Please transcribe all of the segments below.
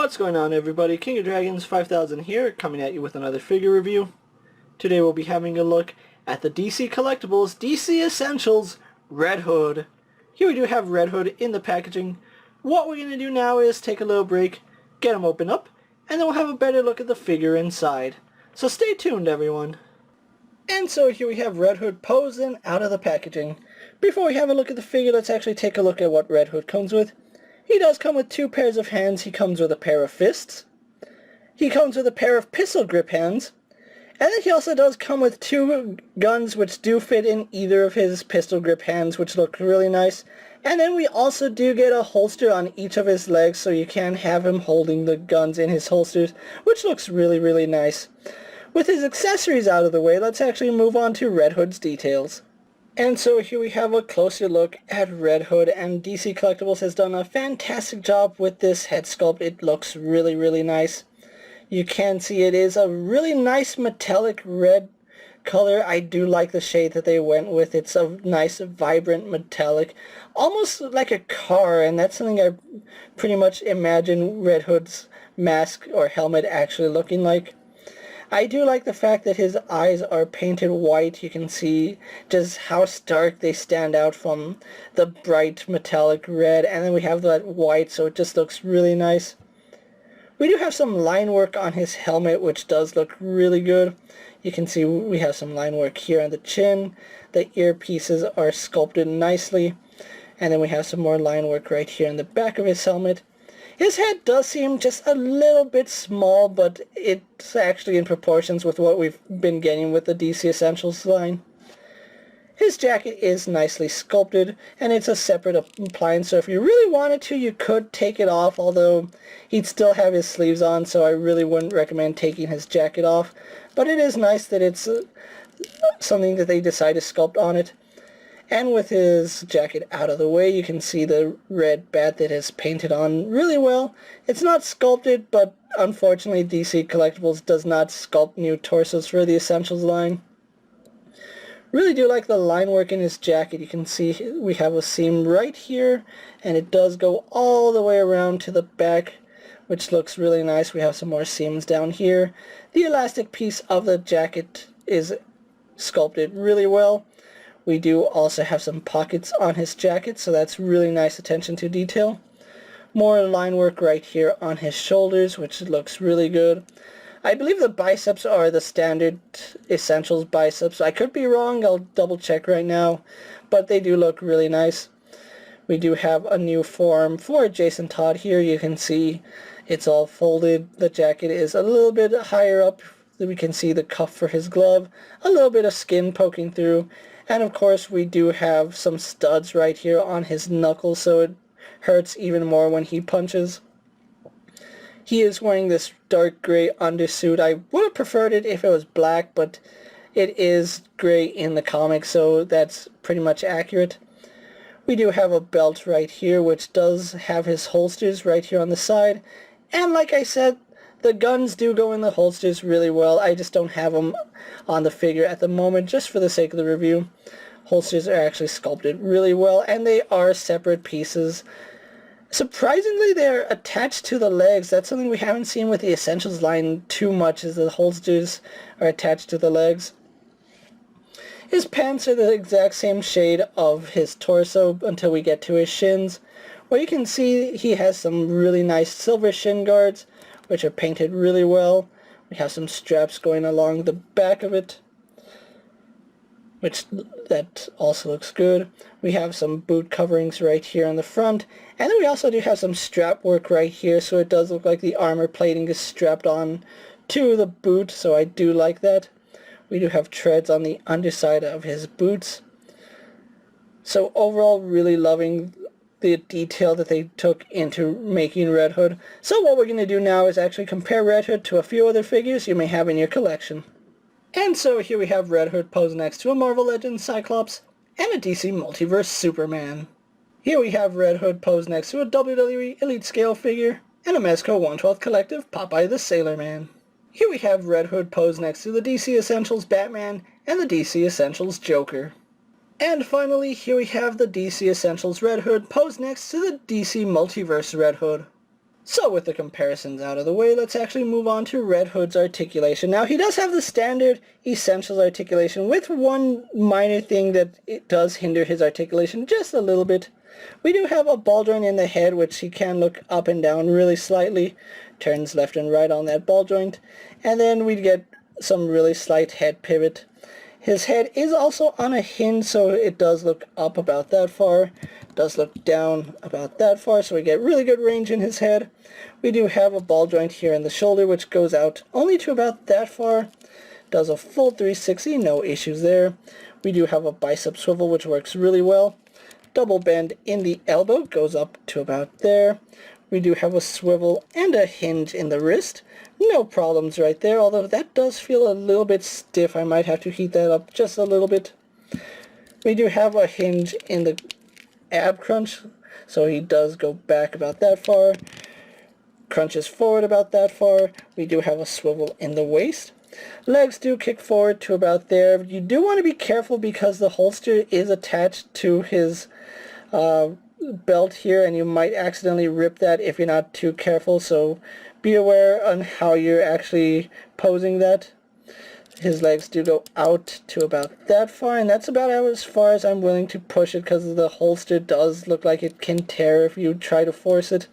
What's going on, everybody? KingofDragons 5000 here, coming at you with another figure review. Today we'll be having a look at the DC Collectibles DC Essentials Red Hood. Here we do have Red Hood in the packaging. What we're going to do now is take a little break, get him open up, and then we'll have a better look at the figure inside. So stay tuned, everyone. And so here we have Red Hood posing out of the packaging. Before we have a look at the figure, let's actually take a look at what Red Hood comes with. He does come with 2 pairs of hands. He comes with a pair of fists. He comes with a pair of pistol grip hands. And then he also does come with 2 guns which do fit in either of his pistol grip hands, which look really nice. And then we also do get a holster on each of his legs, so you can have him holding the guns in his holsters, which looks really nice. With his accessories out of the way, let's actually move on to Red Hood's details. And so here we have a closer look at Red Hood, and DC Collectibles has done a fantastic job with this head sculpt. It looks really nice. You can see it is a really nice metallic red color. I do like the shade that they went with. It's a nice vibrant metallic, almost like a car, and that's something I pretty much imagine Red Hood's mask or helmet actually looking like. I do like the fact that his eyes are painted white. You can see just how stark they stand out from the bright metallic red, and then we have that white, so it just looks really nice. We do have some line work on his helmet, which does look really good. You can see we have some line work here on the chin. The earpieces are sculpted nicely, and then we have some more line work right here in the back of his helmet. His head does seem just a little bit small, but it's actually in proportions with what we've been getting with the DC Essentials line. His jacket is nicely sculpted, and it's a separate appliance, so if you really wanted to, you could take it off, although he'd still have his sleeves on, so I really wouldn't recommend taking his jacket off. But it is nice that it's something that they decide to sculpt on it. And with his jacket out of the way, you can see the red bat that is painted on really well. It's not sculpted, but unfortunately DC Collectibles does not sculpt new torsos for the Essentials line. Really do like the line work in his jacket. You can see we have a seam right here, and it does go all the way around to the back, which looks really nice. We have some more seams down here. The elastic piece of the jacket is sculpted really well. We do also have some pockets on his jacket, so that's really nice attention to detail. More line work right here on his shoulders, which looks really good. I believe the biceps are the standard Essentials biceps. I could be wrong, I'll double check right now, but they do look really nice. We do have a new form for Jason Todd here. You can see it's all folded. The jacket is a little bit higher up. We can see the cuff for his glove, a little bit of skin poking through. And of course we do have some studs right here on his knuckles, so it hurts even more when he punches. He is wearing this dark gray undersuit. I would have preferred it if it was black, but it is gray in the comic, so that's pretty much accurate. We do have a belt right here, which does have his holsters right here on the side. And like I said, the guns do go in the holsters really well. I just don't have them on the figure at the moment, just for the sake of the review. Holsters are actually sculpted really well, and they are separate pieces. Surprisingly, they're attached to the legs. That's something we haven't seen with the Essentials line too much, is the holsters are attached to the legs. His pants are the exact same shade of his torso until we get to his shins, where you can see he has some really nice silver shin guards, which are painted really well. We have some straps going along the back of it, which that also looks good. We have some boot coverings right here on the front, and then we also do have some strap work right here, so it does look like the armor plating is strapped on to the boot, so I do like that. We do have treads on the underside of his boots. So overall, really loving the detail that they took into making Red Hood. So what we're going to do now is actually compare Red Hood to a few other figures you may have in your collection. And so here we have Red Hood posed next to a Marvel Legends Cyclops and a DC Multiverse Superman. Here we have Red Hood posed next to a WWE Elite Scale figure and a Mezco 1/12 Collective Popeye the Sailor Man. Here we have Red Hood posed next to the DC Essentials Batman and the DC Essentials Joker. And finally, here we have the DC Essentials Red Hood posed next to the DC Multiverse Red Hood. So with the comparisons out of the way, let's actually move on to Red Hood's articulation. Now he does have the standard Essentials articulation with one minor thing that it does hinder his articulation just a little bit. We do have a ball joint in the head which he can look up and down really slightly, turns left and right on that ball joint, and then we get some really slight head pivot. His head is also on a hinge, so it does look up about that far, does look down about that far, so we get really good range in his head. We do have a ball joint here in the shoulder which goes out only to about that far, does a full 360, no issues there. We do have a bicep swivel which works really well. Double bend in the elbow, goes up to about there. We do have a swivel and a hinge in the wrist. No problems right there, although that does feel a little bit stiff. I might have to heat that up just a little bit. We do have a hinge in the ab crunch, so he does go back about that far. Crunches forward about that far. We do have a swivel in the waist. Legs do kick forward to about there. You do want to be careful because the holster is attached to his belt here, and you might accidentally rip that if you're not too careful, so be aware on how you're actually posing that. His legs do go out to about that far, and that's about as far as I'm willing to push it because the holster does look like it can tear if you try to force it.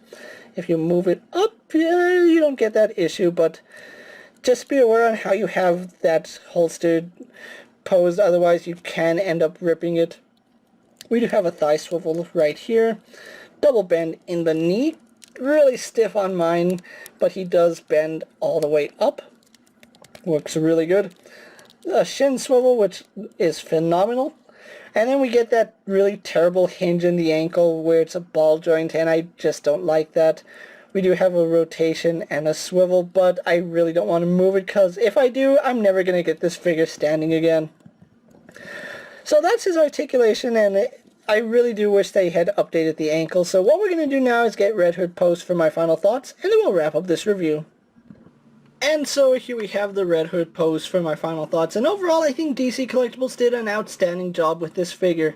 If you move it up, you don't get that issue, but just be aware on how you have that holster posed, otherwise you can end up ripping it. We do have a thigh swivel right here. Double bend in the knee. Really stiff on mine, but he does bend all the way up. Works really good. A shin swivel, which is phenomenal. And then we get that really terrible hinge in the ankle where it's a ball joint, and I just don't like that. We do have a rotation and a swivel, but I really don't want to move it because if I do, I'm never going to get this figure standing again. So that's his articulation, and I really do wish they had updated the ankle. So what we're going to do now is get Red Hood posed for my final thoughts, and then we'll wrap up this review. And so here we have the Red Hood pose for my final thoughts, and overall I think DC Collectibles did an outstanding job with this figure.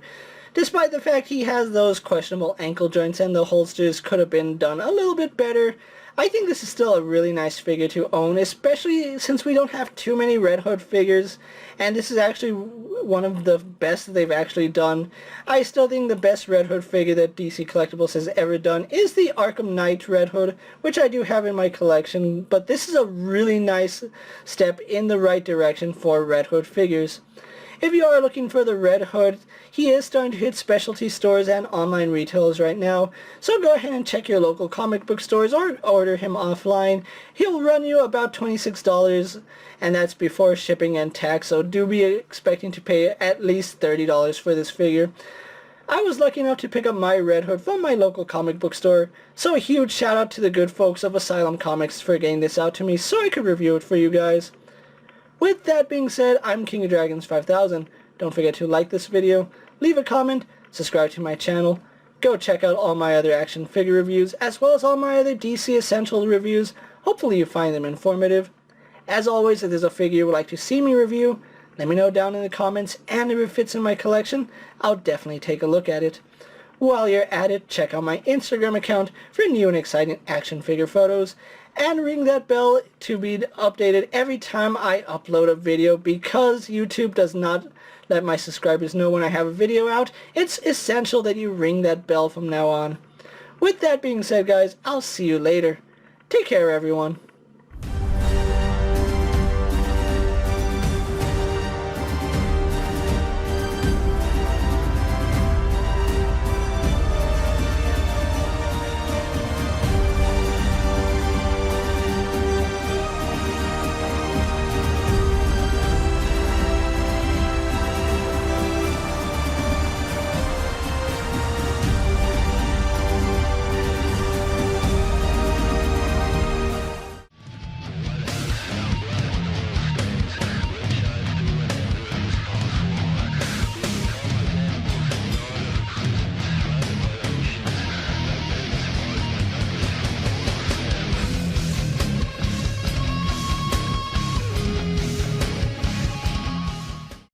Despite the fact he has those questionable ankle joints and the holsters could have been done a little bit better, I think this is still a really nice figure to own, especially since we don't have too many Red Hood figures, and this is actually one of the best that they've actually done. I still think the best Red Hood figure that DC Collectibles has ever done is the Arkham Knight Red Hood, which I do have in my collection, but this is a really nice step in the right direction for Red Hood figures. If you are looking for the Red Hood, he is starting to hit specialty stores and online retailers right now, so go ahead and check your local comic book stores or order him offline. He'll run you about $26, and that's before shipping and tax, so do be expecting to pay at least $30 for this figure. I was lucky enough to pick up my Red Hood from my local comic book store, so a huge shout out to the good folks of Asylum Comics for getting this out to me so I could review it for you guys. With that being said, I'm KingofDragons 5000. Don't forget to like this video, leave a comment, subscribe to my channel, go check out all my other action figure reviews, as well as all my other DC Essentials reviews. Hopefully you find them informative. As always, if there's a figure you would like to see me review, let me know down in the comments, and if it fits in my collection, I'll definitely take a look at it. While you're at it, check out my Instagram account for new and exciting action figure photos, and ring that bell to be updated every time I upload a video, because YouTube does not let my subscribers know when I have a video out. It's essential that you ring that bell from now on. With that being said, guys, I'll see you later. Take care, everyone.